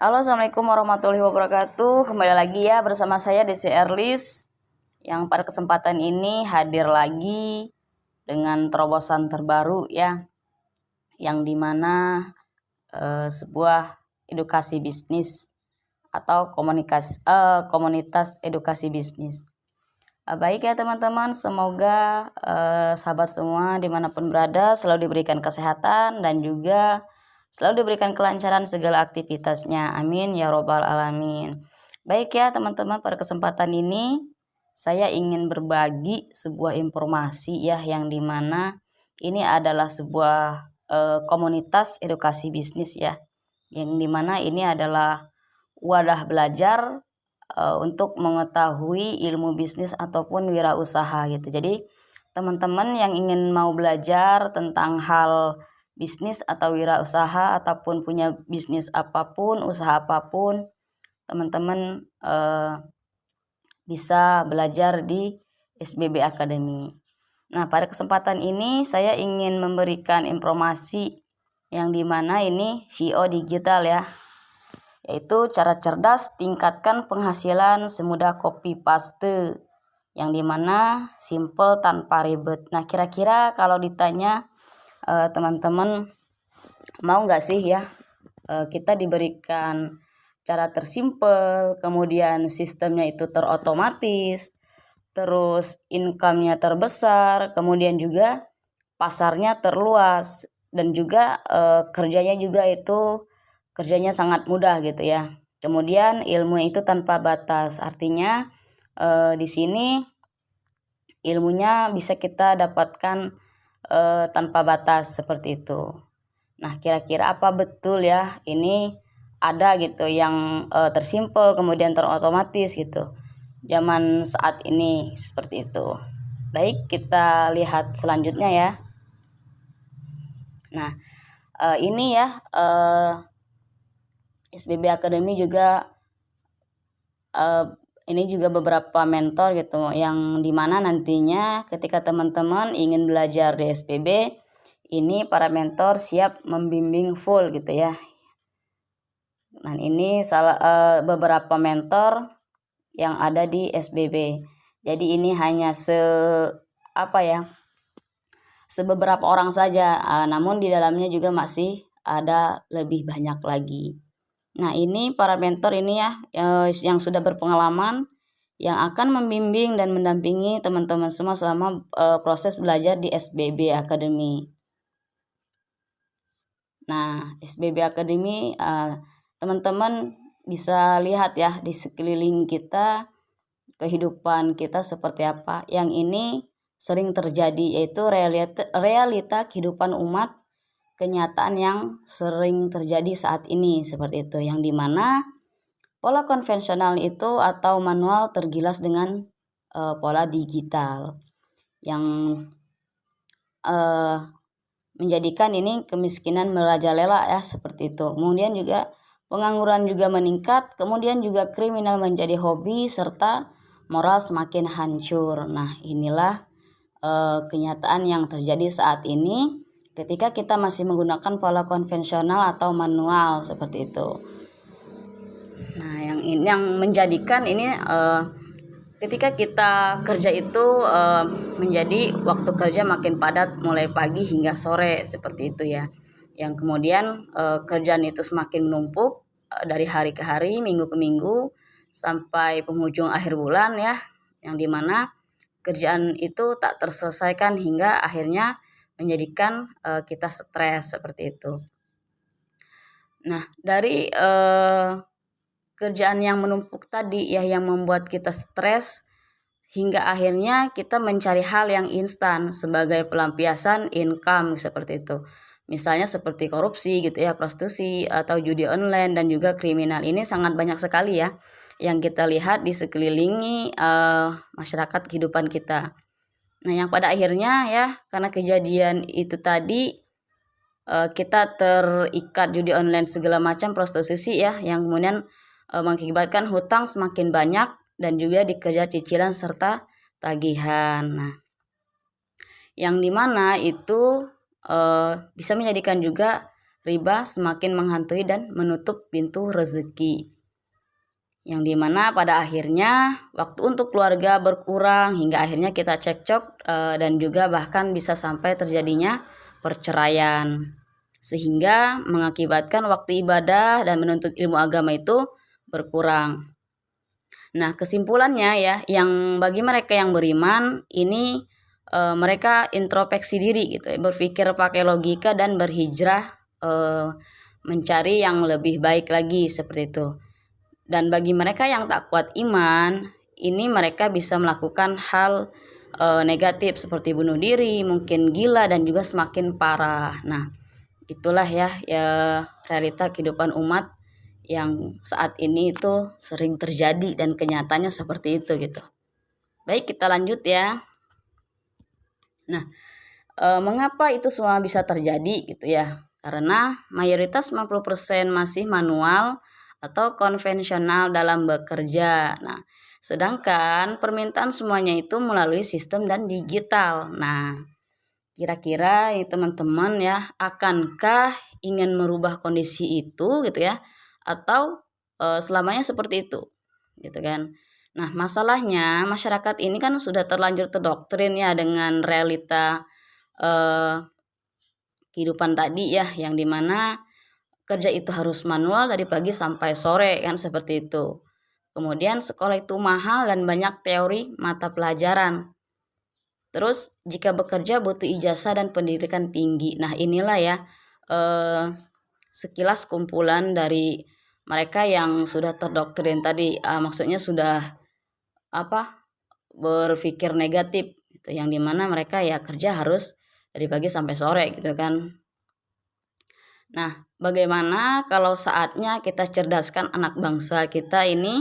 Halo, assalamualaikum warahmatullahi wabarakatuh. Kembali lagi ya bersama saya Desi Erlis, yang pada kesempatan ini hadir lagi dengan terobosan terbaru ya, yang dimana sebuah edukasi bisnis atau komunitas edukasi bisnis. Baik ya teman-teman, semoga sahabat semua dimanapun berada selalu diberikan kesehatan dan juga selalu diberikan kelancaran segala aktivitasnya. Amin ya robbal alamin. Baik ya teman-teman, pada kesempatan ini saya ingin berbagi sebuah informasi ya, yang dimana ini adalah sebuah komunitas edukasi bisnis ya, yang dimana ini adalah wadah belajar untuk mengetahui ilmu bisnis ataupun wirausaha gitu. Jadi teman-teman yang ingin mau belajar tentang hal bisnis atau wirausaha ataupun punya bisnis apapun, usaha apapun, teman-teman bisa belajar di SBB Academy. Nah, pada kesempatan ini saya ingin memberikan informasi yang dimana ini CEO digital ya, yaitu cara cerdas tingkatkan penghasilan semudah copy paste, yang dimana simple tanpa ribet. Nah, kira-kira kalau ditanya teman-teman mau nggak sih ya kita diberikan cara tersimpel, kemudian sistemnya itu terotomatis, terus income-nya terbesar, kemudian juga pasarnya terluas, dan juga kerjanya sangat mudah gitu ya. Kemudian ilmu itu tanpa batas, artinya di sini ilmunya bisa kita dapatkan tanpa batas seperti itu. Nah, kira-kira apa betul ya ini ada gitu yang tersimpel kemudian terotomatis gitu zaman saat ini seperti itu. Baik, kita lihat selanjutnya ya. Nah, ini ya SBB Academy juga ini juga beberapa mentor gitu, yang dimana nantinya ketika teman-teman ingin belajar di SBB ini para mentor siap membimbing full gitu ya. Nah, ini beberapa mentor yang ada di SBB. Jadi ini hanya sebeberapa orang saja, namun di dalamnya juga masih ada lebih banyak lagi. Nah, ini para mentor ini ya yang sudah berpengalaman, yang akan membimbing dan mendampingi teman-teman semua selama proses belajar di SBB Academy. Nah, SBB Academy teman-teman bisa lihat ya di sekeliling kita, kehidupan kita seperti apa. Yang ini sering terjadi, yaitu realita kehidupan umat, kenyataan yang sering terjadi saat ini seperti itu, yang dimana pola konvensional itu atau manual tergilas dengan pola digital, yang menjadikan ini kemiskinan merajalela ya seperti itu. Kemudian juga pengangguran juga meningkat, kemudian juga kriminal menjadi hobi, serta moral semakin hancur. Nah, inilah kenyataan yang terjadi saat ini ketika kita masih menggunakan pola konvensional atau manual seperti itu. Nah, yang menjadikan ini ketika kita kerja itu menjadi waktu kerja makin padat mulai pagi hingga sore seperti itu ya. Yang kemudian kerjaan itu semakin menumpuk dari hari ke hari, minggu ke minggu, sampai penghujung akhir bulan ya, yang dimana kerjaan itu tak terselesaikan hingga akhirnya menjadikan kita stres seperti itu. Nah, dari kerjaan yang menumpuk tadi ya, yang membuat kita stres hingga akhirnya kita mencari hal yang instan sebagai pelampiasan income seperti itu. Misalnya seperti korupsi gitu ya, prostitusi atau judi online, dan juga kriminal. Ini sangat banyak sekali ya yang kita lihat di sekelilingi masyarakat kehidupan kita. Nah, yang pada akhirnya ya karena kejadian itu tadi kita terikat judi online segala macam, prostitusi ya, yang kemudian mengakibatkan hutang semakin banyak dan juga dikejar cicilan serta tagihan. Nah, yang dimana itu bisa menjadikan juga riba semakin menghantui dan menutup pintu rezeki. Yang dimana pada akhirnya waktu untuk keluarga berkurang hingga akhirnya kita cekcok dan juga bahkan bisa sampai terjadinya perceraian. Sehingga mengakibatkan waktu ibadah dan menuntut ilmu agama itu berkurang. Nah, kesimpulannya ya, yang bagi mereka yang beriman ini mereka introspeksi diri gitu ya, berpikir pakai logika dan berhijrah mencari yang lebih baik lagi seperti itu. Dan bagi mereka yang tak kuat iman, ini mereka bisa melakukan hal negatif seperti bunuh diri, mungkin gila dan juga semakin parah. Nah, itulah ya realita kehidupan umat yang saat ini itu sering terjadi dan kenyataannya seperti itu gitu. Baik, kita lanjut ya. Nah, mengapa itu semua bisa terjadi gitu ya? Karena mayoritas 50% masih manual atau konvensional dalam bekerja. Nah, sedangkan permintaan semuanya itu melalui sistem dan digital. Nah, kira-kira teman-teman ya, akankah ingin merubah kondisi itu gitu ya? Atau selamanya seperti itu gitu kan. Nah, masalahnya masyarakat ini kan sudah terlanjur terdoktrin ya dengan realita kehidupan tadi ya, yang dimana kerja itu harus manual dari pagi sampai sore kan seperti itu. Kemudian sekolah itu mahal dan banyak teori mata pelajaran. Terus jika bekerja butuh ijazah dan pendidikan tinggi. Nah, inilah ya sekilas kumpulan dari mereka yang sudah terdoktrin tadi, maksudnya sudah berpikir negatif gitu, yang dimana mereka ya kerja harus dari pagi sampai sore gitu kan. Nah, bagaimana kalau saatnya kita cerdaskan anak bangsa kita ini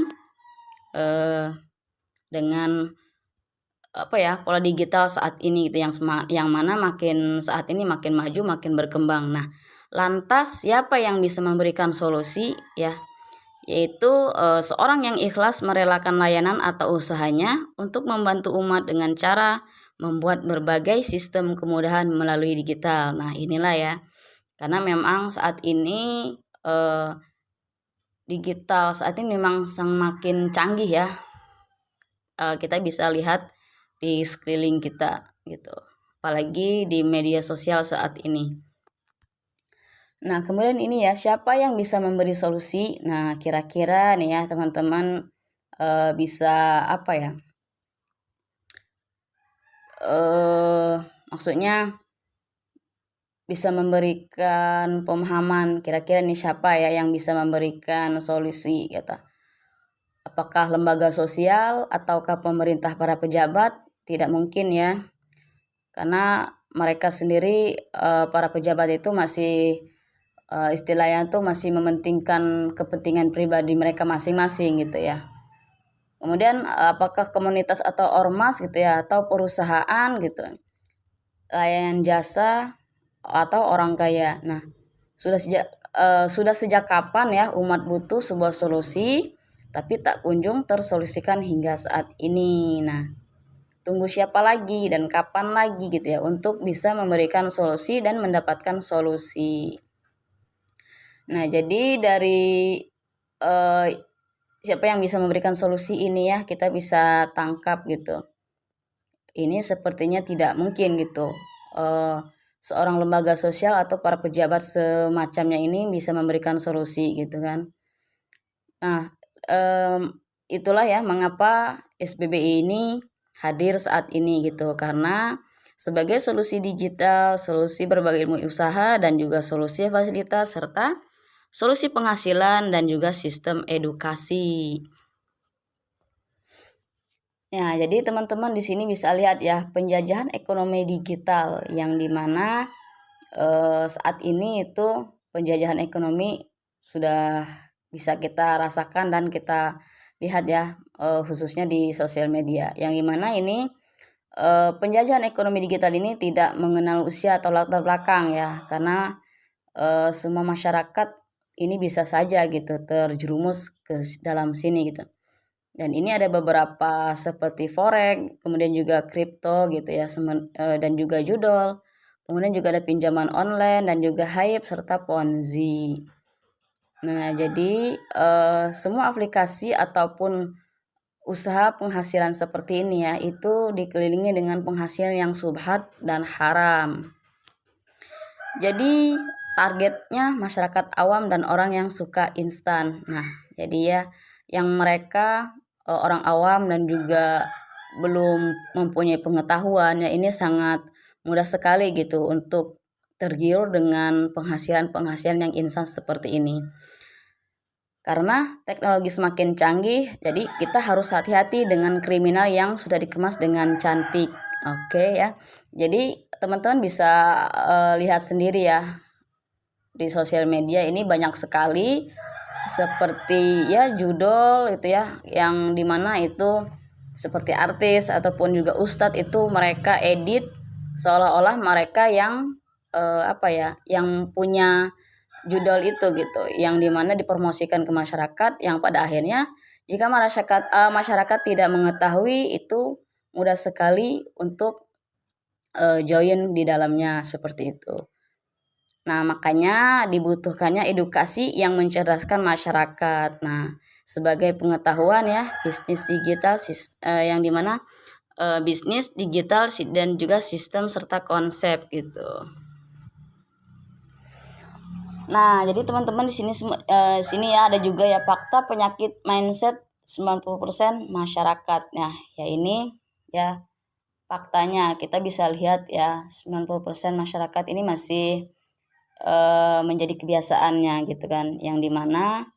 dengan pola digital saat ini gitu, yang mana makin saat ini makin maju, makin berkembang. Nah, lantas siapa yang bisa memberikan solusi ya? Yaitu seorang yang ikhlas merelakan layanan atau usahanya untuk membantu umat dengan cara membuat berbagai sistem kemudahan melalui digital. Nah, inilah ya. Karena memang saat ini digital saat ini memang semakin canggih ya. Kita bisa lihat di sekeliling kita gitu. Apalagi di media sosial saat ini. Nah, kemudian ini ya, siapa yang bisa memberi solusi? Nah, kira-kira nih ya teman-teman bisa apa ya? Maksudnya bisa memberikan pemahaman, kira-kira nih siapa ya yang bisa memberikan solusi gitu. Apakah lembaga sosial ataukah pemerintah para pejabat? Tidak mungkin ya. Karena mereka sendiri para pejabat itu masih istilahnya tuh masih mementingkan kepentingan pribadi mereka masing-masing gitu ya. Kemudian apakah komunitas atau ormas gitu ya, atau perusahaan gitu, layanan jasa atau orang kaya. Nah, sudah sejak kapan ya umat butuh sebuah solusi tapi tak kunjung tersolusikan hingga saat ini. Nah, tunggu siapa lagi dan kapan lagi gitu ya untuk bisa memberikan solusi dan mendapatkan solusi. Nah, jadi dari siapa yang bisa memberikan solusi ini ya, kita bisa tangkap gitu. Ini sepertinya tidak mungkin gitu. Seorang lembaga sosial atau para pejabat semacamnya ini bisa memberikan solusi gitu kan. Nah, itulah ya mengapa SBBI ini hadir saat ini gitu, karena sebagai solusi digital, solusi berbagai ilmu usaha dan juga solusi fasilitas serta solusi penghasilan dan juga sistem edukasi. Ya, jadi teman-teman di sini bisa lihat ya penjajahan ekonomi digital yang dimana saat ini itu penjajahan ekonomi sudah bisa kita rasakan dan kita lihat ya khususnya di sosial media, yang dimana ini penjajahan ekonomi digital ini tidak mengenal usia atau latar belakang ya, karena semua masyarakat ini bisa saja gitu terjerumus ke dalam sini gitu. Dan ini ada beberapa seperti forex, kemudian juga kripto gitu ya, dan juga judol, kemudian juga ada pinjaman online dan juga Hype serta Ponzi. Nah, jadi semua aplikasi ataupun usaha penghasilan seperti ini ya, itu dikelilingi dengan penghasilan yang subhat dan haram. Jadi targetnya masyarakat awam dan orang yang suka instan. Nah, jadi ya yang mereka orang awam dan juga belum mempunyai pengetahuan ya, ini sangat mudah sekali gitu untuk tergiur dengan penghasilan yang instan seperti ini. Karena teknologi semakin canggih, jadi kita harus hati-hati dengan kriminal yang sudah dikemas dengan cantik. Oke ya. Jadi teman-teman bisa lihat sendiri ya, di sosial media ini banyak sekali seperti ya judul itu ya, yang dimana itu seperti artis ataupun juga ustadz itu mereka edit seolah-olah mereka yang yang punya judul itu gitu, yang dimana dipromosikan ke masyarakat, yang pada akhirnya jika masyarakat tidak mengetahui itu mudah sekali untuk join di dalamnya seperti itu. Nah, makanya dibutuhkannya edukasi yang mencerdaskan masyarakat. Nah, sebagai pengetahuan ya, bisnis digital yang dimana bisnis digital dan juga sistem serta konsep gitu. Nah, jadi teman-teman di sini ya ada juga ya fakta penyakit mindset 90% masyarakat. Nah, ya ini ya faktanya kita bisa lihat ya 90% masyarakat ini masih menjadi kebiasaannya gitu kan, yang dimana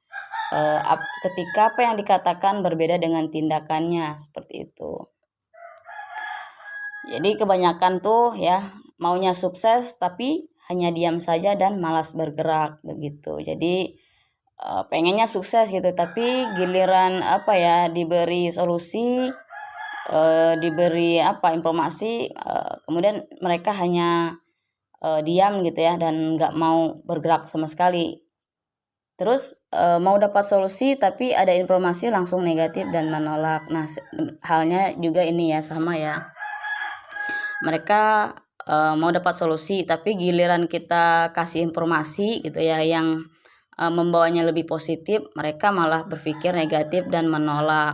ketika apa yang dikatakan berbeda dengan tindakannya seperti itu. Jadi kebanyakan tuh ya maunya sukses tapi hanya diam saja dan malas bergerak begitu. Jadi pengennya sukses gitu, tapi giliran diberi solusi, diberi informasi, kemudian mereka hanya diam gitu ya dan nggak mau bergerak sama sekali. Terus mau dapat solusi tapi ada informasi langsung negatif dan menolak. Nah, halnya juga ini ya sama ya. Mereka mau dapat solusi tapi giliran kita kasih informasi gitu ya yang membawanya lebih positif, mereka malah berpikir negatif dan menolak.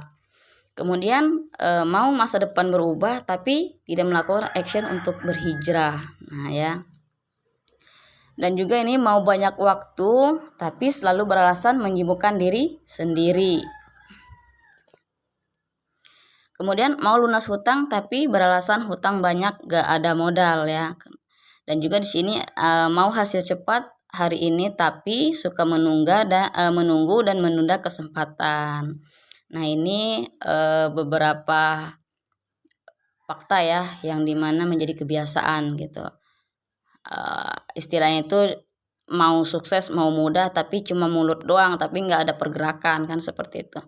Kemudian mau masa depan berubah tapi tidak melakukan action untuk berhijrah. Nah ya. Dan juga ini mau banyak waktu tapi selalu beralasan menyibukkan diri sendiri. Kemudian mau lunas hutang tapi beralasan hutang banyak, gak ada modal ya. Dan juga di sini mau hasil cepat hari ini tapi suka menunggu dan menunda kesempatan. Nah, ini beberapa fakta ya yang dimana menjadi kebiasaan gitu. Istilahnya itu mau sukses mau mudah tapi cuma mulut doang tapi nggak ada pergerakan kan, seperti itu.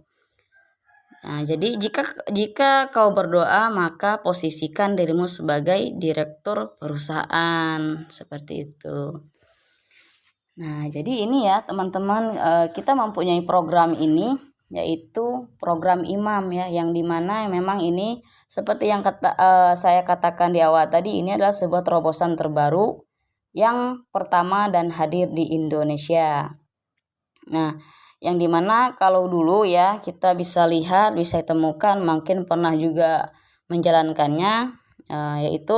Nah, jadi jika kau berdoa maka posisikan dirimu sebagai direktur perusahaan seperti itu. Nah, jadi ini ya teman-teman, kita mempunyai program ini yaitu program imam ya, yang dimana memang ini seperti yang saya katakan di awal tadi, ini adalah sebuah terobosan terbaru yang pertama dan hadir di Indonesia. Nah, yang dimana kalau dulu ya kita bisa lihat, bisa temukan, mungkin pernah juga menjalankannya, yaitu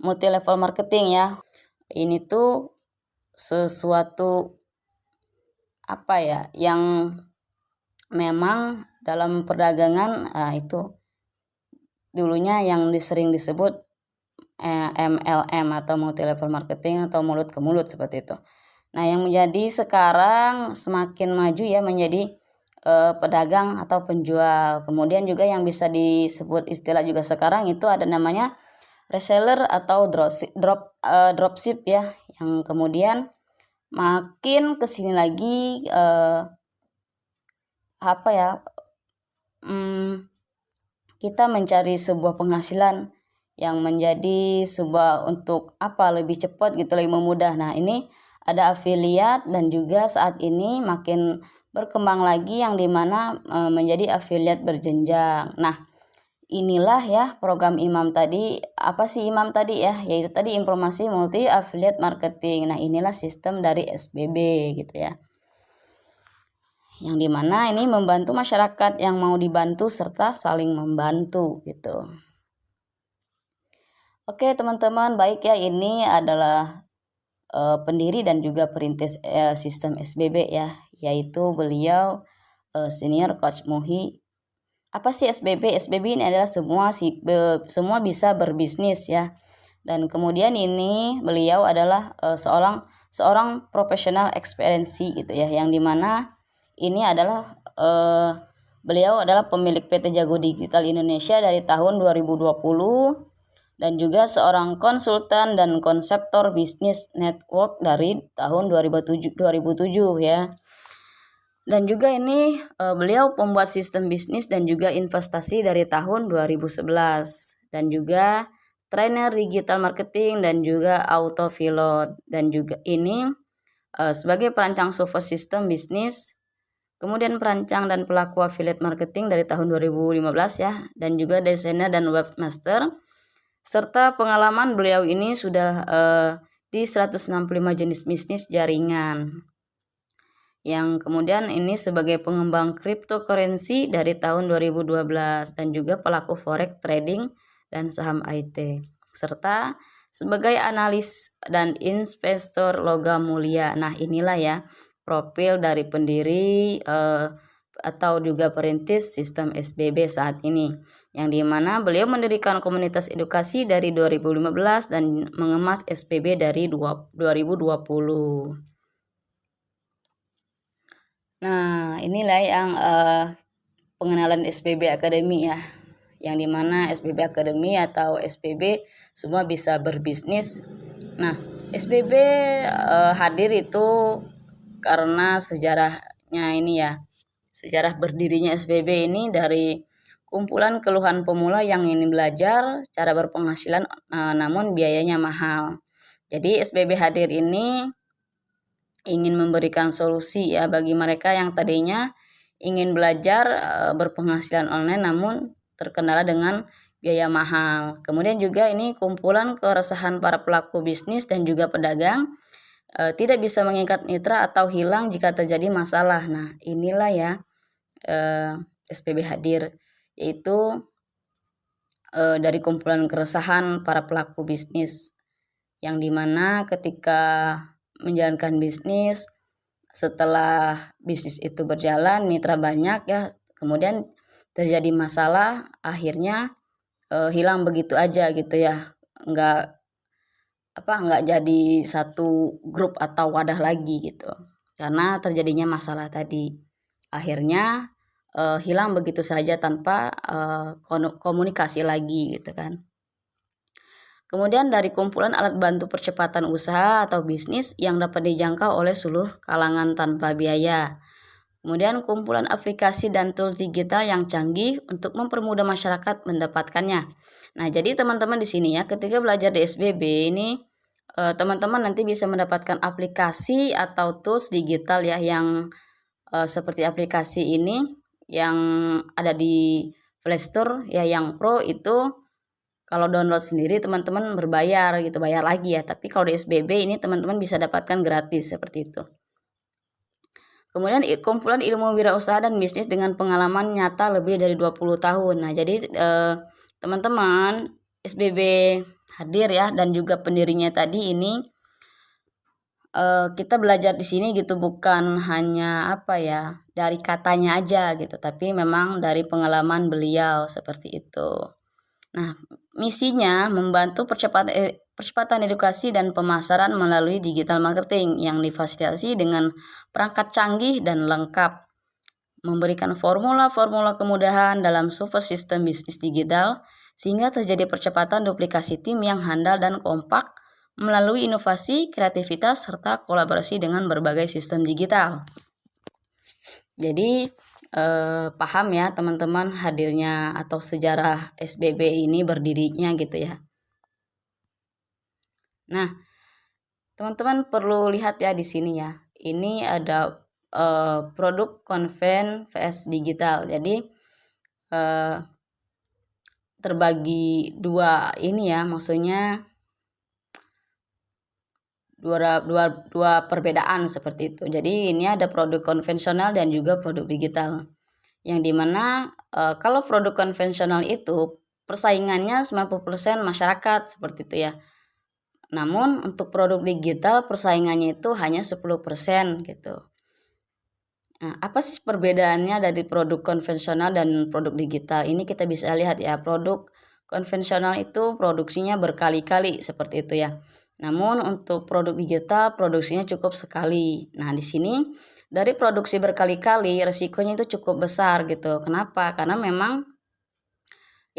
multi level marketing ya. Ini tuh sesuatu yang memang dalam perdagangan itu dulunya yang sering disebut MLM atau multi level marketing atau mulut ke mulut seperti itu. Nah, yang menjadi sekarang semakin maju ya menjadi pedagang atau penjual. Kemudian juga yang bisa disebut istilah juga sekarang itu ada namanya reseller atau dropship ya, yang kemudian makin kesini lagi kita mencari sebuah penghasilan yang menjadi sebuah untuk lebih cepat gitu, lebih memudah. Nah, ini ada afiliat dan juga saat ini makin berkembang lagi yang dimana menjadi afiliat berjenjang. Nah, inilah ya program IMAM tadi. Apa sih IMAM tadi ya? Yaitu tadi informasi multi affiliate marketing. Nah, inilah sistem dari SBB gitu ya. Yang dimana ini membantu masyarakat yang mau dibantu serta saling membantu gitu. Oke teman-teman, baik ya, ini adalah pendiri dan juga perintis sistem SBB ya, yaitu beliau Senior Coach Muhi. Apa sih SBB? SBB ini adalah semua bisa berbisnis ya. Dan kemudian ini beliau adalah seorang profesional eksperensi gitu ya, yang dimana ini adalah beliau adalah pemilik PT Jago Digital Indonesia dari tahun 2020 dan juga seorang konsultan dan konseptor bisnis network dari tahun 2007 ya. Dan juga ini beliau pembuat sistem bisnis dan juga investasi dari tahun 2011 dan juga trainer digital marketing dan juga autopilot, dan juga ini sebagai perancang software sistem bisnis, kemudian perancang dan pelaku affiliate marketing dari tahun 2015 ya, dan juga desainer dan webmaster. Serta pengalaman beliau ini sudah di 165 jenis bisnis jaringan. Yang kemudian ini sebagai pengembang cryptocurrency dari tahun 2012 dan juga pelaku forex trading dan saham IT. Serta sebagai analis dan investor logam mulia. Nah, inilah ya profil dari pendiri atau juga perintis sistem SBB saat ini, yang dimana beliau mendirikan komunitas edukasi dari 2015 dan mengemas SBB dari 2020. Nah, inilah yang pengenalan SBB Academy ya, yang dimana SBB Academy atau SBB semua bisa berbisnis. Nah, SBB hadir itu karena sejarahnya ini ya. Sejarah berdirinya SBB ini dari kumpulan keluhan pemula yang ingin belajar cara berpenghasilan namun biayanya mahal. Jadi SBB hadir ini ingin memberikan solusi ya bagi mereka yang tadinya ingin belajar berpenghasilan online namun terkendala dengan biaya mahal. Kemudian juga ini kumpulan keresahan para pelaku bisnis dan juga pedagang tidak bisa mengikat mitra atau hilang jika terjadi masalah. Nah, inilah ya SBB hadir, yaitu dari kumpulan keresahan para pelaku bisnis, yang dimana ketika menjalankan bisnis, setelah bisnis itu berjalan mitra banyak ya, kemudian terjadi masalah, akhirnya hilang begitu aja gitu ya, nggak jadi satu grup atau wadah lagi gitu karena terjadinya masalah tadi. Akhirnya hilang begitu saja tanpa komunikasi lagi gitu kan. Kemudian dari kumpulan alat bantu percepatan usaha atau bisnis yang dapat dijangkau oleh seluruh kalangan tanpa biaya. Kemudian kumpulan aplikasi dan tools digital yang canggih untuk mempermudah masyarakat mendapatkannya. Nah, jadi teman-teman di sini ya, ketika belajar di SBB ini teman-teman nanti bisa mendapatkan aplikasi atau tools digital ya, yang seperti aplikasi ini yang ada di Play Store ya, yang Pro itu kalau download sendiri teman-teman berbayar gitu, bayar lagi ya. Tapi kalau di SBB ini teman-teman bisa dapatkan gratis seperti itu. Kemudian kumpulan ilmu wirausaha dan bisnis dengan pengalaman nyata lebih dari 20 tahun. Nah, jadi teman-teman SBB hadir ya, dan juga pendirinya tadi ini kita belajar di sini gitu bukan hanya dari katanya aja gitu, tapi memang dari pengalaman beliau seperti itu. Nah, misinya membantu percepatan edukasi dan pemasaran melalui digital marketing yang difasilitasi dengan perangkat canggih dan lengkap, memberikan formula-formula kemudahan dalam software sistem bisnis digital sehingga terjadi percepatan duplikasi tim yang handal dan kompak melalui inovasi, kreativitas, serta kolaborasi dengan berbagai sistem digital. Jadi paham ya teman-teman hadirnya atau sejarah SBB ini berdirinya gitu ya. Nah, teman-teman perlu lihat ya di sini ya. Ini ada produk konven vs digital. Jadi terbagi dua ini ya, maksudnya dua perbedaan seperti itu. Jadi ini ada produk konvensional dan juga produk digital. Yang dimana kalau produk konvensional itu persaingannya 90% masyarakat seperti itu ya. Namun untuk produk digital persaingannya itu hanya 10% gitu. Nah, apa sih perbedaannya dari produk konvensional dan produk digital? Ini kita bisa lihat ya, produk konvensional itu produksinya berkali-kali seperti itu ya. Namun untuk produk digital produksinya cukup sekali. Nah, di sini dari produksi berkali-kali resikonya itu cukup besar gitu. Kenapa? Karena memang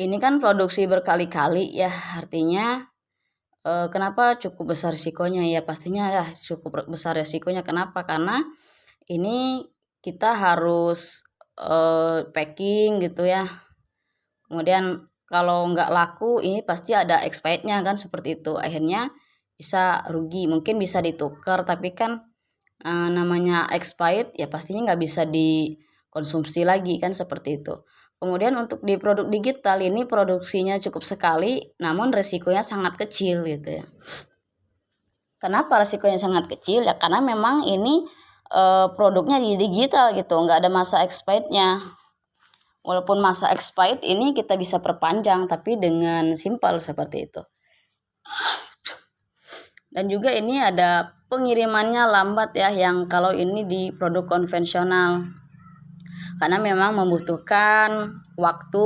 ini kan produksi berkali-kali ya, artinya kenapa cukup besar resikonya ya? Pastinya ya cukup besar resikonya. Kenapa? Karena ini kita harus packing gitu ya. Kemudian kalau nggak laku ini pasti ada expirednya kan seperti itu. Akhirnya bisa rugi, mungkin bisa ditukar tapi kan namanya expired ya pastinya nggak bisa dikonsumsi lagi kan seperti itu. Kemudian untuk di produk digital ini produksinya cukup sekali, namun resikonya sangat kecil gitu ya. Kenapa resikonya sangat kecil? Ya karena memang ini produknya di digital gitu, nggak ada masa expirednya. Walaupun masa expired ini kita bisa perpanjang, tapi dengan simpel seperti itu. Dan juga ini ada pengirimannya lambat ya, yang kalau ini di produk konvensional. Karena memang membutuhkan waktu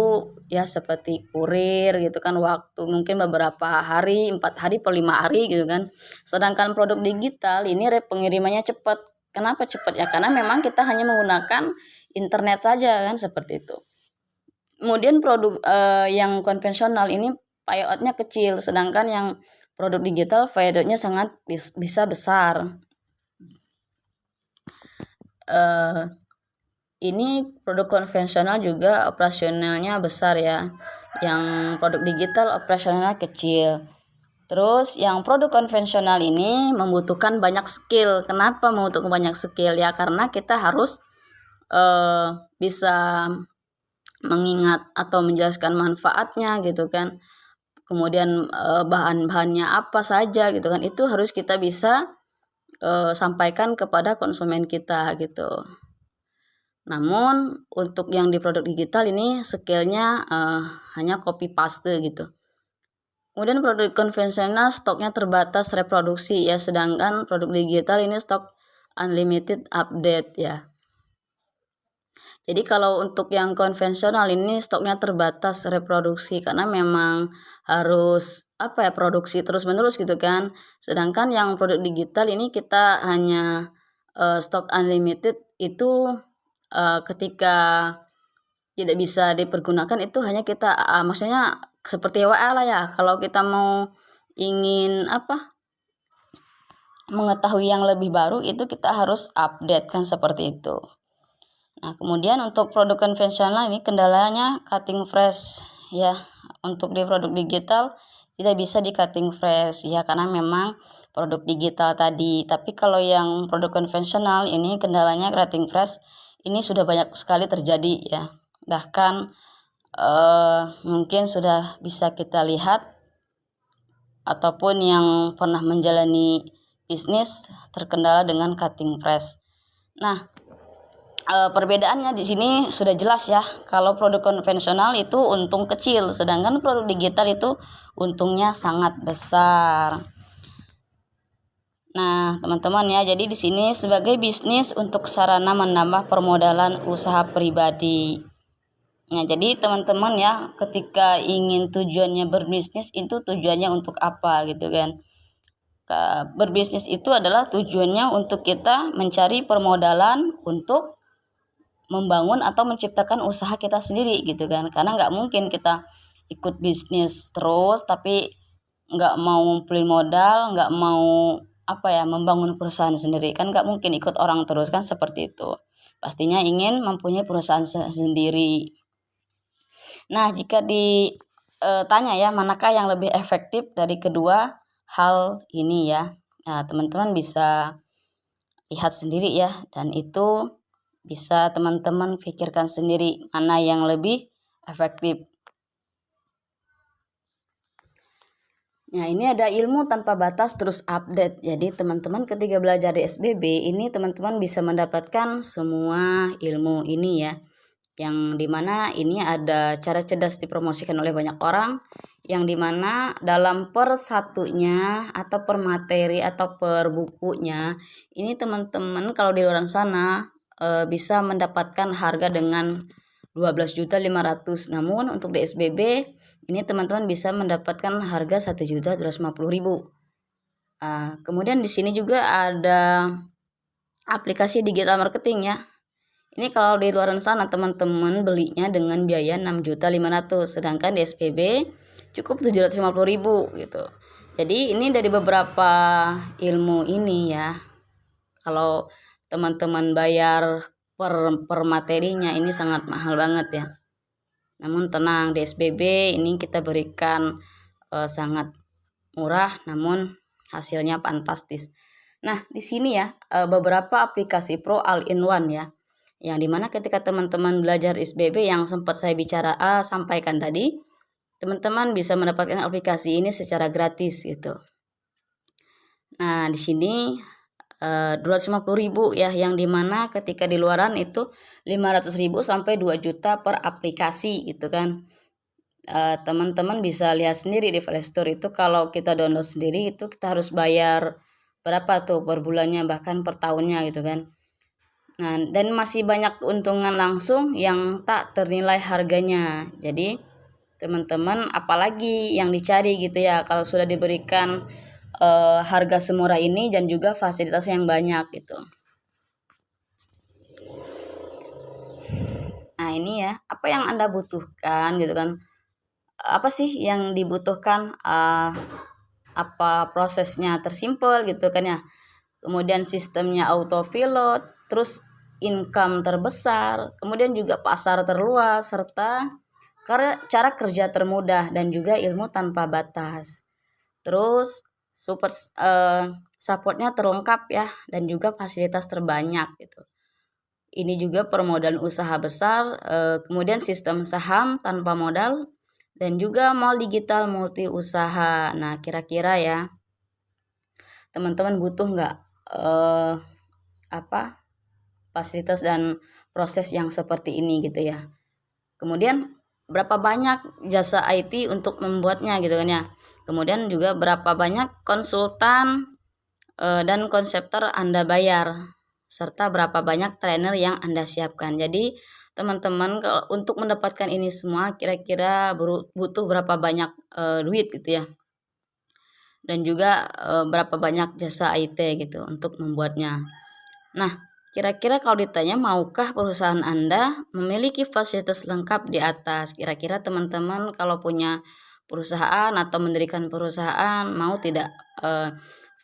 ya seperti kurir gitu kan, waktu mungkin beberapa hari, 4 hari per 5 hari gitu kan. Sedangkan produk digital ini pengirimannya cepat. Kenapa cepat ya? Karena memang kita hanya menggunakan internet saja kan seperti itu. Kemudian produk yang konvensional ini payoutnya kecil, sedangkan yang produk digital payoutnya sangat bisa besar. Ini produk konvensional juga operasionalnya besar ya. Yang produk digital operasionalnya kecil. Terus yang produk konvensional ini membutuhkan banyak skill. Kenapa membutuhkan banyak skill ya? Karena kita harus bisa mengingat atau menjelaskan manfaatnya gitu kan. Kemudian bahan-bahannya apa saja gitu kan. Itu harus kita bisa sampaikan kepada konsumen kita gitu. Namun untuk yang di produk digital ini skillnya hanya copy paste gitu. Kemudian produk konvensional stoknya terbatas reproduksi ya, sedangkan produk digital ini stok unlimited update ya. Jadi kalau untuk yang konvensional ini stoknya terbatas reproduksi karena memang harus produksi terus-menerus gitu kan. Sedangkan yang produk digital ini kita hanya stok unlimited itu ketika tidak bisa dipergunakan itu hanya kita maksudnya seperti WA lah ya. Kalau kita mau ingin mengetahui yang lebih baru itu kita harus update kan seperti itu. Nah, kemudian untuk produk konvensional ini kendalanya cutting fresh ya. Untuk di produk digital tidak bisa di cutting fresh ya karena memang produk digital tadi. Tapi kalau yang produk konvensional ini kendalanya cutting fresh ini sudah banyak sekali terjadi ya. Bahkan mungkin sudah bisa kita lihat ataupun yang pernah menjalani bisnis terkendala dengan cutting fresh. Nah, perbedaannya di sini sudah jelas ya. Kalau produk konvensional itu untung kecil, sedangkan produk digital itu untungnya sangat besar. Nah, teman-teman ya, jadi di sini sebagai bisnis untuk sarana menambah permodalan usaha pribadi. Nah, jadi teman-teman ya, ketika ingin tujuannya berbisnis itu tujuannya untuk apa gitu kan. Berbisnis itu adalah tujuannya untuk kita mencari permodalan untuk membangun atau menciptakan usaha kita sendiri gitu kan. Karena nggak mungkin kita ikut bisnis terus tapi nggak mau ngumpulin modal, nggak mau membangun perusahaan sendiri kan, nggak mungkin ikut orang terus kan seperti itu. Pastinya ingin mempunyai perusahaan sendiri. Nah, jika ditanya ya manakah yang lebih efektif dari kedua hal ini ya. Nah, teman-teman bisa lihat sendiri ya, dan itu bisa teman-teman pikirkan sendiri mana yang lebih efektif. Nah, ini ada ilmu tanpa batas terus update. Jadi teman-teman ketika belajar di SBB ini teman-teman bisa mendapatkan semua ilmu ini ya. Yang dimana ini ada cara cerdas dipromosikan oleh banyak orang. Yang dimana dalam per satunya atau per materi atau per bukunya ini teman-teman kalau di luar sana bisa mendapatkan harga dengan 12.500.000. Namun untuk di SBB ini teman-teman bisa mendapatkan harga 1.250.000. Kemudian di sini juga ada aplikasi digital marketing ya. Ini kalau di luar sana teman-teman belinya dengan biaya 6.500.000, sedangkan di SPB cukup 750.000 gitu. Jadi ini dari beberapa ilmu ini ya. Kalau teman-teman bayar per materinya ini sangat mahal banget ya. Namun tenang, di SBB ini kita berikan sangat murah namun hasilnya fantastis. Nah, di sini ya beberapa aplikasi Pro All-in-One ya. Yang dimana ketika teman-teman belajar SBB yang sempat saya sampaikan tadi, teman-teman bisa mendapatkan aplikasi ini secara gratis gitu. Nah, di sini 250.000 ya, yang dimana ketika di luaran itu 500.000 sampai 2 juta per aplikasi gitu kan. Teman-teman bisa lihat sendiri di Play Store itu kalau kita download sendiri itu kita harus bayar berapa tuh per bulannya bahkan per tahunnya gitu kan. Nah, dan masih banyak keuntungan langsung yang tak ternilai harganya. Jadi teman-teman apalagi yang dicari gitu ya kalau sudah diberikan harga semurah ini dan juga fasilitas yang banyak gitu. Nah, ini ya apa yang Anda butuhkan gitu kan. Apa sih yang dibutuhkan, apa prosesnya tersimpel gitu kan ya. Kemudian sistemnya autopilot, terus income terbesar, kemudian juga pasar terluas, serta cara kerja termudah dan juga ilmu tanpa batas. Terus supportnya terlengkap ya dan juga fasilitas terbanyak gitu. Ini juga permodalan usaha besar, kemudian sistem saham tanpa modal dan juga mall digital multi usaha. Nah, kira-kira ya teman-teman butuh nggak fasilitas dan proses yang seperti ini gitu ya. Kemudian berapa banyak jasa IT untuk membuatnya gitu kan ya. Kemudian juga berapa banyak konsultan dan konseptor Anda bayar, serta berapa banyak trainer yang Anda siapkan. Jadi teman-teman untuk mendapatkan ini semua kira-kira butuh berapa banyak duit gitu ya. Dan juga berapa banyak jasa IT gitu untuk membuatnya. Nah, kira-kira kalau ditanya maukah perusahaan Anda memiliki fasilitas lengkap di atas? Kira-kira teman-teman kalau punya perusahaan atau mendirikan perusahaan mau tidak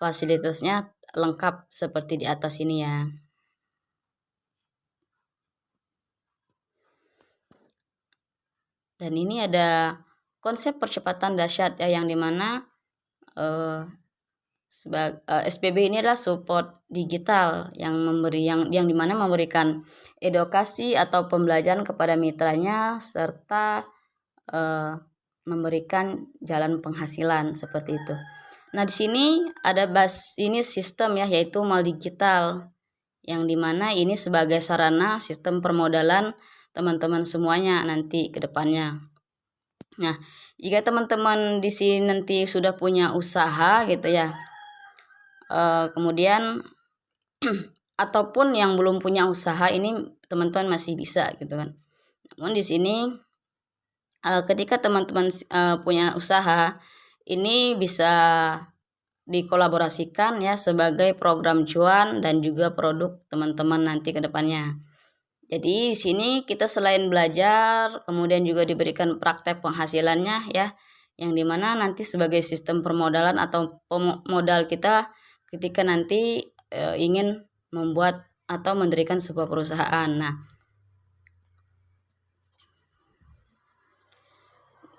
fasilitasnya lengkap seperti di atas ini ya. Dan ini ada konsep percepatan dahsyat ya yang dimana SPB ini adalah support digital yang dimana memberikan edukasi atau pembelajaran kepada mitranya serta memberikan jalan penghasilan seperti itu. Nah, di sini ada ini sistem ya yaitu mall digital yang dimana ini sebagai sarana sistem permodalan teman-teman semuanya nanti ke depannya. Nah, jika teman-teman di sini nanti sudah punya usaha gitu ya, kemudian ataupun yang belum punya usaha ini teman-teman masih bisa gitu kan. Namun di sini ketika teman-teman punya usaha ini bisa dikolaborasikan ya sebagai program cuan dan juga produk teman-teman nanti ke depannya. Jadi di sini kita selain belajar kemudian juga diberikan praktek penghasilannya ya, yang dimana nanti sebagai sistem permodalan atau modal kita ketika nanti ingin membuat atau mendirikan sebuah perusahaan.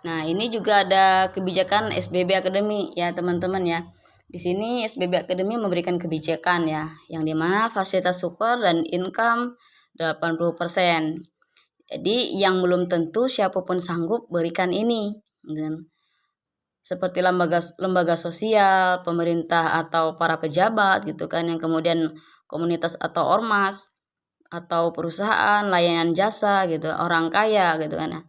Nah, ini juga ada kebijakan SBB Academy ya teman-teman ya. Di sini SBB Academy memberikan kebijakan ya, yang dimana fasilitas super dan income 80%. Jadi yang belum tentu siapapun sanggup berikan ini. seperti lembaga sosial, pemerintah atau para pejabat gitu kan, yang kemudian komunitas atau ormas atau perusahaan, layanan jasa gitu, orang kaya gitu kan ya.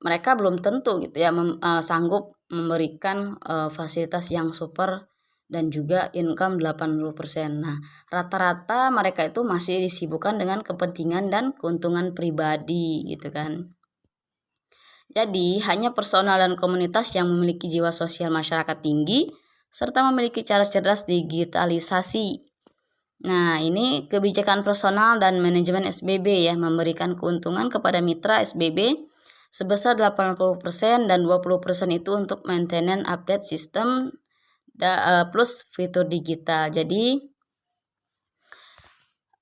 Mereka belum tentu gitu ya sanggup memberikan fasilitas yang super dan juga income 80%. Nah, rata-rata mereka itu masih disibukkan dengan kepentingan dan keuntungan pribadi gitu kan. Jadi, hanya personal dan komunitas yang memiliki jiwa sosial masyarakat tinggi serta memiliki cara cerdas digitalisasi. Nah, ini kebijakan personal dan manajemen SBB ya, memberikan keuntungan kepada mitra SBB sebesar 80% dan 20% itu untuk maintenance update sistem plus fitur digital. Jadi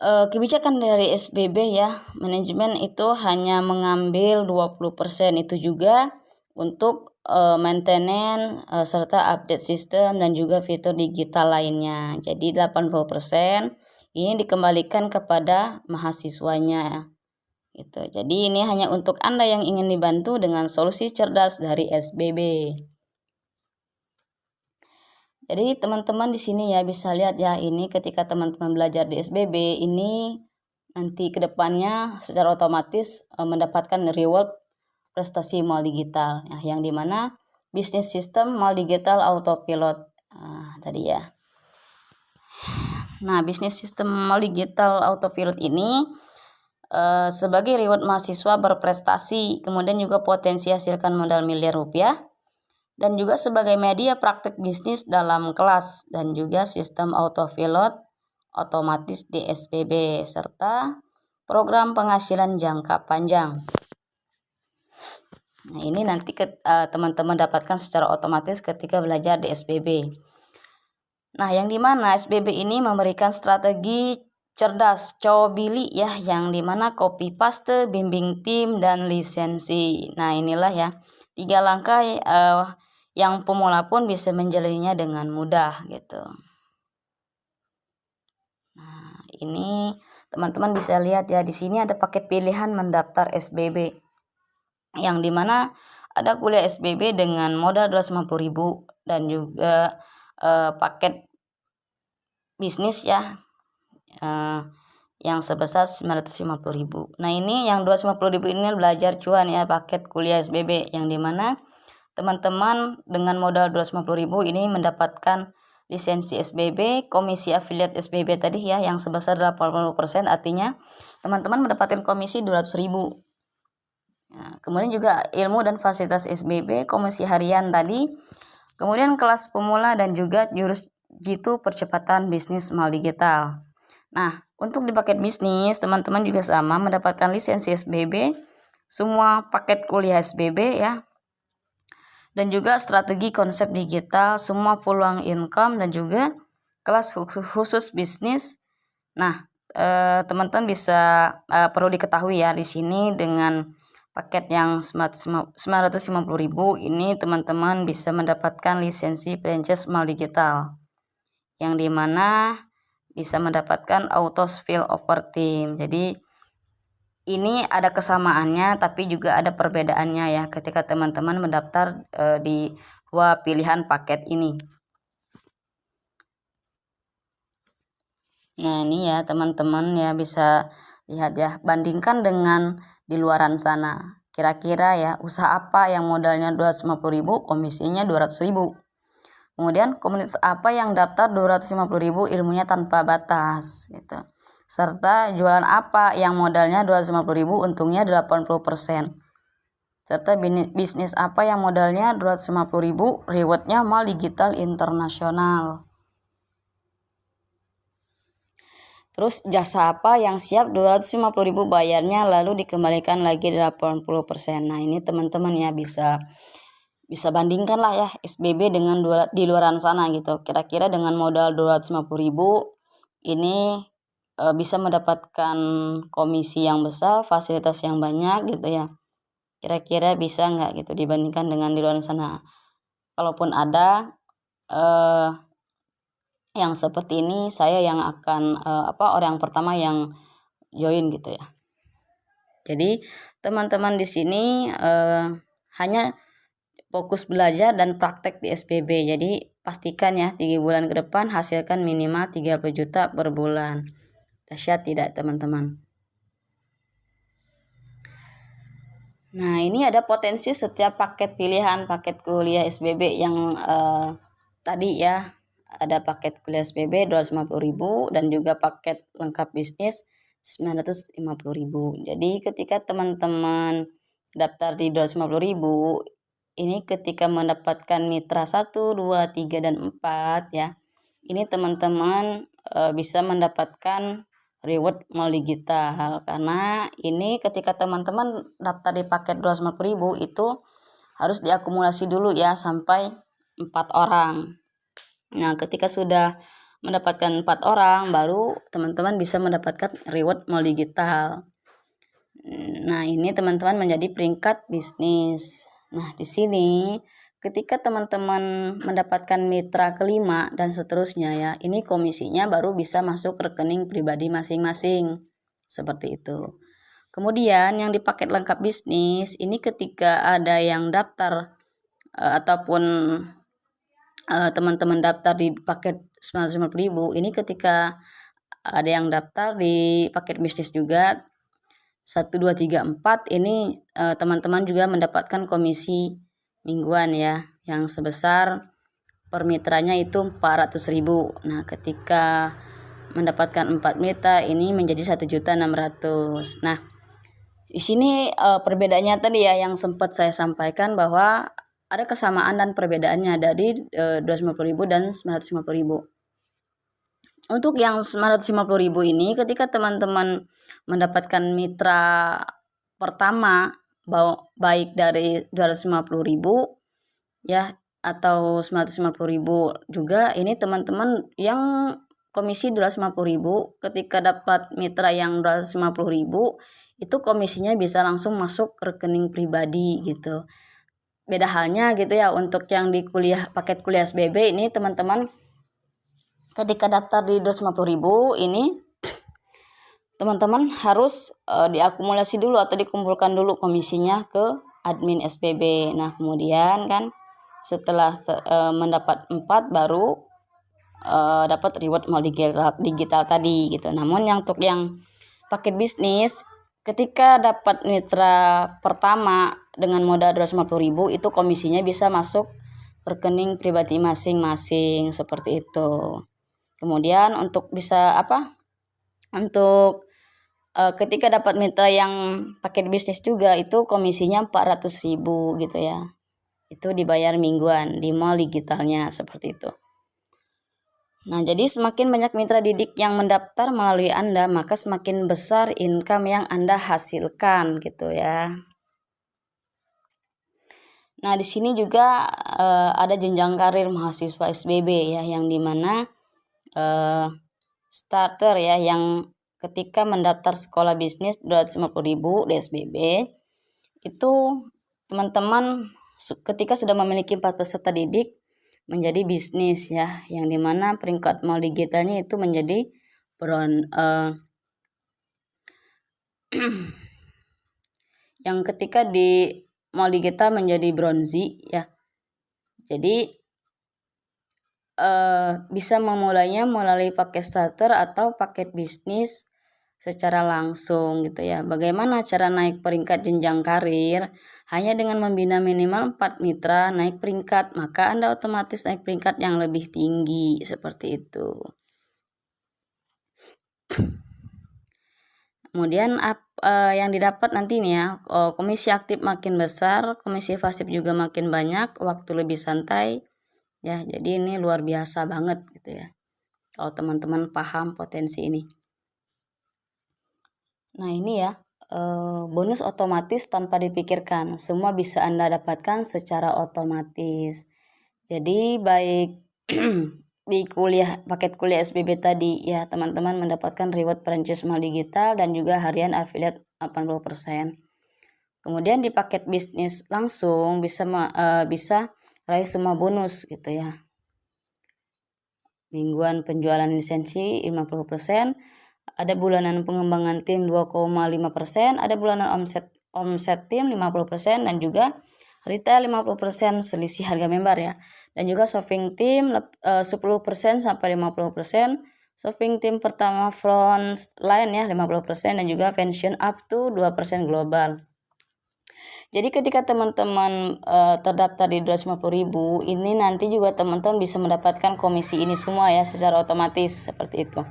kebijakan dari SBB ya, manajemen itu hanya mengambil 20%, itu juga untuk maintenance serta update sistem dan juga fitur digital lainnya. Jadi 80% ini dikembalikan kepada mahasiswanya gitu. Jadi ini hanya untuk Anda yang ingin dibantu dengan solusi cerdas dari SBB. Jadi teman-teman di sini ya bisa lihat ya, ini ketika teman-teman belajar di SBB ini nanti kedepannya secara otomatis mendapatkan reward prestasi mal digital ya, yang dimana bisnis sistem mal digital autopilot tadi ya. Nah, bisnis sistem mal digital autopilot ini sebagai reward mahasiswa berprestasi, kemudian juga potensi hasilkan modal miliar rupiah, dan juga sebagai media praktik bisnis dalam kelas, dan juga sistem autopilot otomatis di SBB, serta program penghasilan jangka panjang. Nah, ini nanti teman-teman dapatkan secara otomatis ketika belajar di SBB. Nah, yang dimana SBB ini memberikan strategi cerdas cowok-bili ya, yang dimana copy paste, bimbing tim, dan lisensi. Nah, inilah ya 3 langkah yang pemula pun bisa menjalaninya dengan mudah gitu. Nah, ini teman-teman bisa lihat ya, di sini ada paket pilihan mendaftar SBB, yang dimana ada kuliah SBB dengan modal 250.000 dan juga paket bisnis ya yang sebesar 950.000. Nah, ini yang 250.000 ini belajar cuan ya, paket kuliah SBB, yang dimana teman-teman dengan modal 250.000 ini mendapatkan lisensi SBB, komisi afiliat SBB tadi ya yang sebesar 80%, artinya teman-teman mendapatkan komisi 200.000. Nah, kemudian juga ilmu dan fasilitas SBB, komisi harian tadi, kemudian kelas pemula dan juga jurus jitu percepatan bisnis mal digital. Nah, untuk di paket bisnis teman-teman juga sama mendapatkan lisensi SBB, semua paket kuliah SBB ya, dan juga strategi konsep digital, semua peluang income, dan juga kelas khusus bisnis. Nah, teman-teman bisa perlu diketahui ya, di sini dengan paket yang 950.000 ini teman-teman bisa mendapatkan lisensi franchise mal digital, yang dimana bisa mendapatkan auto spill over team. Jadi ini ada kesamaannya tapi juga ada perbedaannya ya ketika teman-teman mendaftar di 2 pilihan paket ini. Nah, ini ya teman-teman ya bisa lihat ya, bandingkan dengan di luaran sana. Kira-kira ya usaha apa yang modalnya 250.000, komisinya 200.000. Kemudian komunitas apa yang daftar 250.000, ilmunya tanpa batas gitu. Serta jualan apa yang modalnya 250.000, untungnya 80%. Serta bisnis apa yang modalnya 250.000, rewardnya mal digital internasional. Terus jasa apa yang siap 250.000 bayarnya lalu dikembalikan lagi 80%. Nah, ini teman-teman ya bisa bandingkan lah ya SBB dengan di luaran sana gitu. Kira-kira dengan modal 250.000 ini bisa mendapatkan komisi yang besar, fasilitas yang banyak gitu ya. Kira-kira bisa nggak gitu dibandingkan dengan di luar sana. Kalaupun ada yang seperti ini, saya yang akan orang pertama yang join gitu ya. Jadi teman-teman di sini hanya fokus belajar dan praktek di SPB. Jadi pastikan ya 3 bulan ke depan hasilkan minimal 30 juta per bulan. Dahsyat tidak teman-teman? Nah, ini ada potensi setiap paket pilihan paket kuliah SBB yang tadi ya. Ada paket kuliah SPB 250.000 dan juga paket lengkap bisnis 950.000. Jadi ketika teman-teman daftar di 250.000, ini ketika mendapatkan mitra 1, 2, 3, dan 4 ya. Ini teman-teman bisa mendapatkan reward mall digital, karena ini ketika teman-teman daftar di paket 250.000 itu harus diakumulasi dulu ya sampai 4 orang. Nah, ketika sudah mendapatkan 4 orang baru teman-teman bisa mendapatkan reward mall digital. Nah, ini teman-teman menjadi peringkat bisnis. Nah, di sini ketika teman-teman mendapatkan mitra kelima dan seterusnya ya, ini komisinya baru bisa masuk rekening pribadi masing-masing. Seperti itu. Kemudian yang di paket lengkap bisnis, ini ketika ada yang daftar ataupun teman-teman daftar di paket 950.000, ini ketika ada yang daftar di paket bisnis juga 1, 2, 3, 4, ini teman-teman juga mendapatkan komisi mingguan ya, yang sebesar per mitranya itu 400.000. Nah, ketika mendapatkan 4 mitra ini menjadi 1.600.000. Nah, di sini perbedaannya tadi ya yang sempat saya sampaikan bahwa ada kesamaan dan perbedaannya dari 250.000 dan 950.000. Untuk yang 950.000 ini ketika teman-teman mendapatkan mitra pertama baik dari 250.000 ya atau 950.000 juga, ini teman-teman yang komisi 250.000 ketika dapat mitra yang 250.000 itu komisinya bisa langsung masuk ke rekening pribadi gitu. Beda halnya gitu ya untuk yang di paket kuliah SBB ini teman-teman ketika daftar di 250.000 ini teman-teman harus diakumulasi dulu atau dikumpulkan dulu komisinya ke admin SPB. Nah, kemudian kan setelah mendapat 4 baru dapat reward mall digital tadi gitu. Namun yang untuk yang paket bisnis ketika dapat mitra pertama dengan modal 250.000 itu komisinya bisa masuk rekening pribadi masing-masing seperti itu. Kemudian untuk bisa untuk ketika dapat mitra yang paket bisnis juga itu komisinya 400.000 gitu ya. Itu dibayar mingguan di mall digitalnya seperti itu. Nah, jadi semakin banyak mitra didik yang mendaftar melalui Anda, maka semakin besar income yang Anda hasilkan gitu ya. Nah, di sini juga ada jenjang karir mahasiswa SBB ya, yang dimana starter ya, yang ketika mendaftar sekolah bisnis 250.000 di SBB itu teman-teman ketika sudah memiliki 4 peserta didik menjadi bisnis ya, yang dimana peringkat mall digitalnya itu menjadi yang ketika di mall digital menjadi bronzi ya. Jadi bisa memulainya melalui paket starter atau paket bisnis secara langsung gitu ya. Bagaimana cara naik peringkat jenjang karir? Hanya dengan membina minimal 4 mitra naik peringkat, maka Anda otomatis naik peringkat yang lebih tinggi seperti itu. Kemudian yang didapat nanti nih ya, komisi aktif makin besar, komisi pasif juga makin banyak, waktu lebih santai ya. Jadi ini luar biasa banget gitu ya kalau teman-teman paham potensi ini. Nah, ini ya bonus otomatis tanpa dipikirkan, semua bisa Anda dapatkan secara otomatis. Jadi baik di paket kuliah SBB tadi ya, teman-teman mendapatkan reward franchise mall digital dan juga harian affiliate 80%. Kemudian di paket bisnis langsung bisa raih semua bonus gitu ya. Mingguan penjualan lisensi 50%, ada bulanan pengembangan tim 2,5%, ada bulanan omset tim 50%, dan juga retail 50% selisih harga member ya. Dan juga shopping team 10% sampai 50%, shopping team pertama front line ya 50%, dan juga pension up to 2% global. Jadi ketika teman-teman terdaftar di 250.000, ini nanti juga teman-teman bisa mendapatkan komisi ini semua ya secara otomatis seperti itu.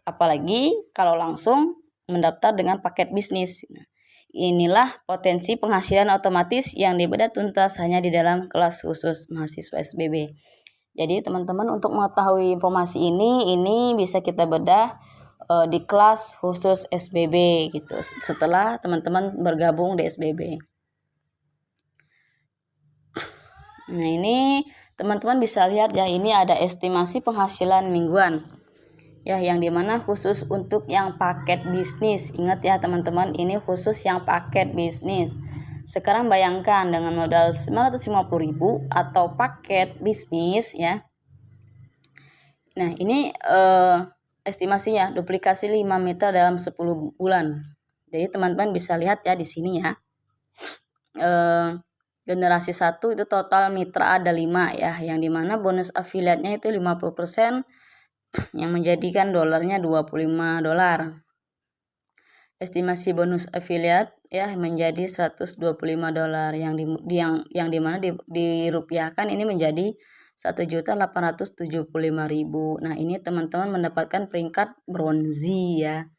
Apalagi kalau langsung mendaftar dengan paket bisnis. Nah, inilah potensi penghasilan otomatis yang dibedah tuntas hanya di dalam kelas khusus mahasiswa SBB. Jadi teman-teman untuk mengetahui informasi ini bisa kita bedah di kelas khusus SBB gitu. Setelah teman-teman bergabung di SBB. Nah, ini teman-teman bisa lihat ya, ini ada estimasi penghasilan mingguan. Ya, yang dimana khusus untuk yang paket bisnis. Ingat ya teman-teman, ini khusus yang paket bisnis. Sekarang bayangkan dengan modal 950.000 atau paket bisnis ya. Nah, ini estimasinya duplikasi 5 meter dalam 10 bulan. Jadi teman-teman bisa lihat ya di sini ya. Generasi 1 itu total mitra ada 5 ya, yang dimana bonus afiliatnya itu 50%, yang menjadikan dolarnya $25. Estimasi bonus afiliat ya menjadi $125, yang dimana dirupiahkan ini menjadi 1.875.000. Nah, ini teman-teman mendapatkan peringkat bronzi ya.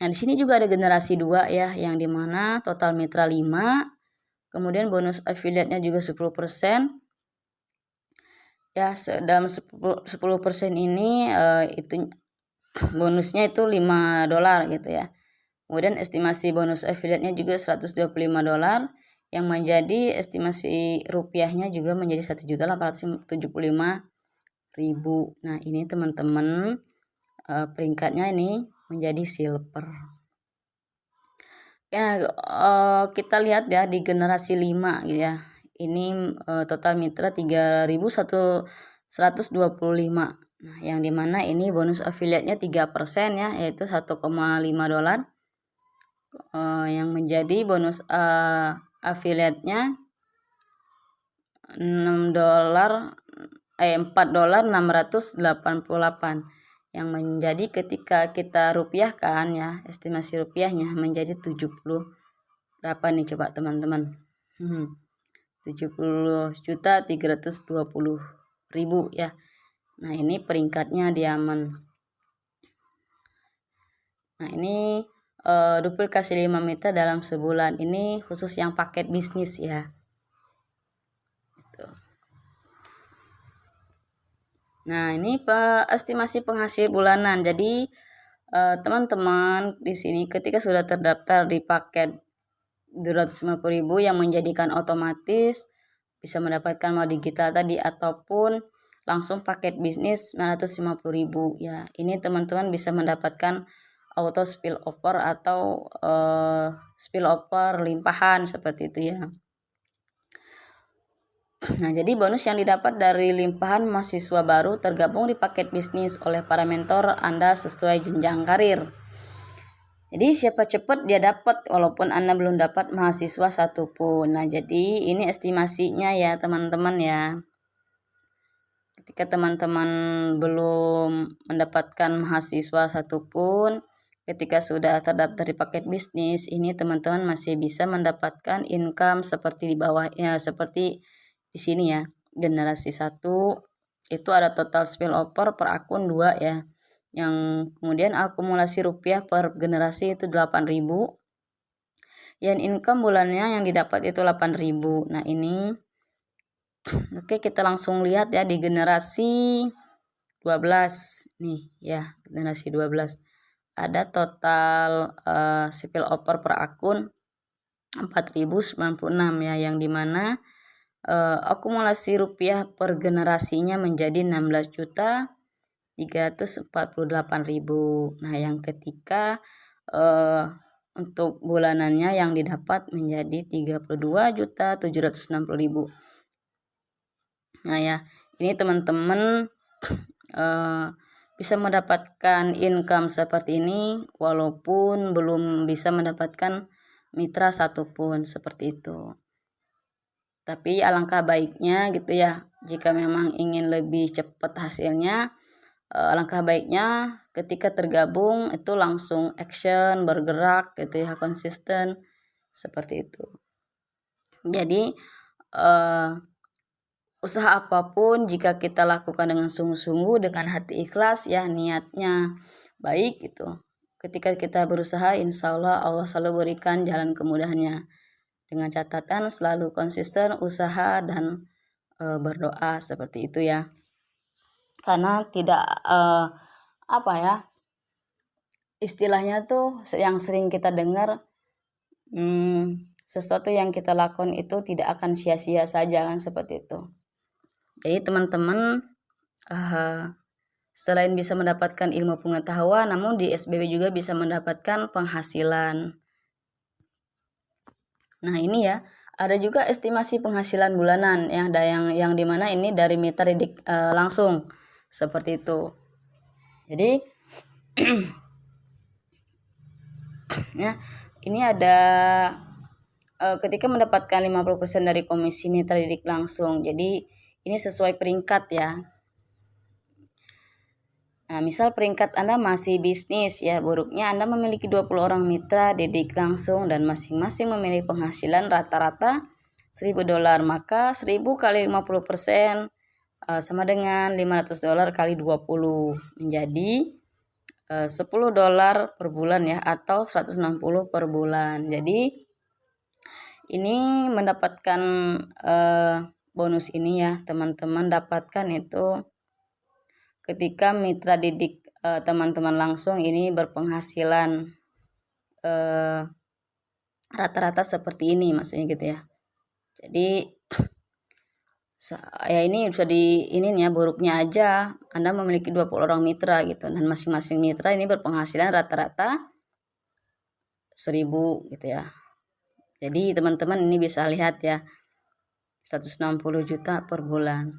Nah, di sini juga ada generasi 2 ya, yang dimana total mitra 5, kemudian bonus afiliatnya juga 10%. Ya, dalam 10% ini itu bonusnya itu $5 gitu ya. Kemudian estimasi bonus afiliatnya juga $125, yang menjadi estimasi rupiahnya juga menjadi 1.875.000. Nah, ini teman-teman peringkatnya ini menjadi silver. Ya, kita lihat ya di generasi 5 gitu ya. Ini total mitra 3.125. Nah, yang dimana ini bonus afiliatnya 3% ya, yaitu $1,5. Yang menjadi bonus afiliatnya $4.688, yang menjadi ketika kita rupiahkan ya, estimasi rupiahnya menjadi 70 berapa nih coba teman-teman, 70.320.000 ya. Nah, ini peringkatnya diamond. Nah, ini duplikasi 5 meter dalam sebulan, ini khusus yang paket bisnis ya. Nah, ini estimasi penghasil bulanan. Jadi teman-teman di sini ketika sudah terdaftar di paket 250.000 yang menjadikan otomatis bisa mendapatkan mal digital tadi, ataupun langsung paket bisnis 950.000 ya. Ini teman-teman bisa mendapatkan auto spillover atau spillover limpahan seperti itu ya. Nah, jadi bonus yang didapat dari limpahan mahasiswa baru tergabung di paket bisnis oleh para mentor Anda sesuai jenjang karir. Jadi siapa cepat dia dapat, walaupun Anda belum dapat mahasiswa satupun. Nah, jadi ini estimasinya ya teman-teman ya. Ketika teman-teman belum mendapatkan mahasiswa satupun, ketika sudah terdaftar di paket bisnis, ini teman-teman masih bisa mendapatkan income seperti di bawahnya, seperti di sini ya. Generasi 1 itu ada total spillover per akun 2 ya. Yang kemudian akumulasi rupiah per generasi itu 8.000. Yang income bulannya yang didapat itu 8.000. Nah, ini oke, kita langsung lihat ya di generasi 12 nih ya, generasi 12. Ada total spillover per akun 4.096 ya, yang dimana akumulasi rupiah per generasinya menjadi 16.348.000. Nah, yang ketika untuk bulanannya yang didapat menjadi 32.760.000. Nah ya, ini teman-teman bisa mendapatkan income seperti ini walaupun belum bisa mendapatkan mitra satupun seperti itu. Tapi alangkah baiknya gitu ya, jika memang ingin lebih cepat hasilnya, alangkah baiknya ketika tergabung itu langsung action, bergerak gitu ya, konsisten seperti itu. Jadi usaha apapun jika kita lakukan dengan sungguh-sungguh, dengan hati ikhlas ya, niatnya baik gitu. Ketika kita berusaha, insya Allah Allah selalu berikan jalan kemudahannya. Dengan catatan selalu konsisten usaha dan berdoa seperti itu ya. Karena tidak apa ya, istilahnya tuh yang sering kita dengar, sesuatu yang kita lakukan itu tidak akan sia-sia saja kan, seperti itu. Jadi teman-teman selain bisa mendapatkan ilmu pengetahuan, namun di SBB juga bisa mendapatkan penghasilan. Nah ini ya, ada juga estimasi penghasilan bulanan ya, ada yang dimana ini dari mitra didik langsung seperti itu. Jadi ya, ini ada ketika mendapatkan 50% dari komisi mitra didik langsung. Jadi ini sesuai peringkat ya. Nah, misal peringkat Anda masih bisnis ya, buruknya Anda memiliki 20 orang mitra didik langsung dan masing-masing memiliki penghasilan rata-rata $1.000, maka 1.000 kali 50% sama dengan $500 kali 20 menjadi $10 per bulan ya, atau 160 per bulan. Jadi ini mendapatkan bonus ini ya, teman-teman dapatkan itu ketika mitra didik teman-teman langsung ini berpenghasilan rata-rata seperti ini, maksudnya gitu ya. Jadi ya ini bisa di ini nih ya, buruknya aja Anda memiliki 20 orang mitra gitu, dan masing-masing mitra ini berpenghasilan rata-rata 1.000 gitu ya. Jadi teman-teman ini bisa lihat ya, 160 juta per bulan.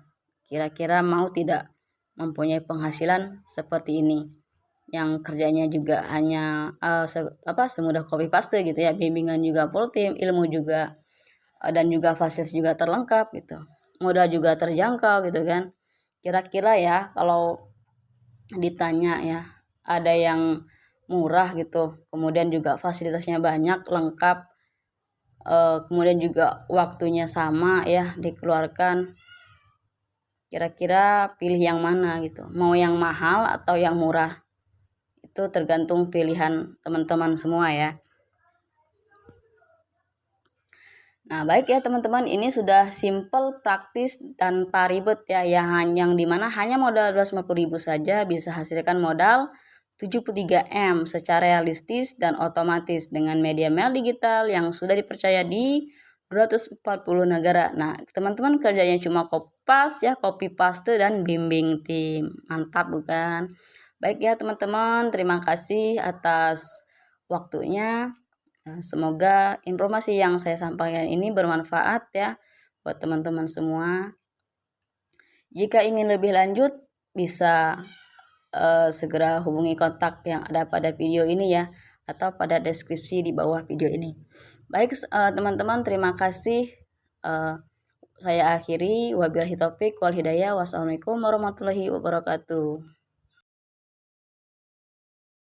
Kira-kira mau tidak mempunyai penghasilan seperti ini, yang kerjanya juga hanya semudah copy paste gitu ya, bimbingan juga full tim, ilmu juga dan juga fasilitas juga terlengkap gitu, modal juga terjangkau gitu kan. Kira-kira ya kalau ditanya ya, ada yang murah gitu, kemudian juga fasilitasnya banyak lengkap, kemudian juga waktunya sama ya dikeluarkan, kira-kira pilih yang mana gitu, mau yang mahal atau yang murah? Itu tergantung pilihan teman-teman semua ya. Nah baik ya teman-teman, ini sudah simple, praktis, tanpa ribet ya, yang dimana hanya modal 250.000 saja bisa hasilkan modal 73M secara realistis dan otomatis dengan media mail digital yang sudah dipercaya di 240 negara. Nah teman-teman kerjanya cuma copy paste dan bimbing tim. Mantap bukan? Baik ya teman-teman, terima kasih atas waktunya. Semoga informasi yang saya sampaikan ini bermanfaat ya buat teman-teman semua. Jika ingin lebih lanjut bisa segera hubungi kontak yang ada pada video ini ya, atau pada deskripsi di bawah video ini. Baik teman-teman, terima kasih. Saya akhiri, wabillahi taufik wal hidayah. Wassalamualaikum warahmatullahi wabarakatuh.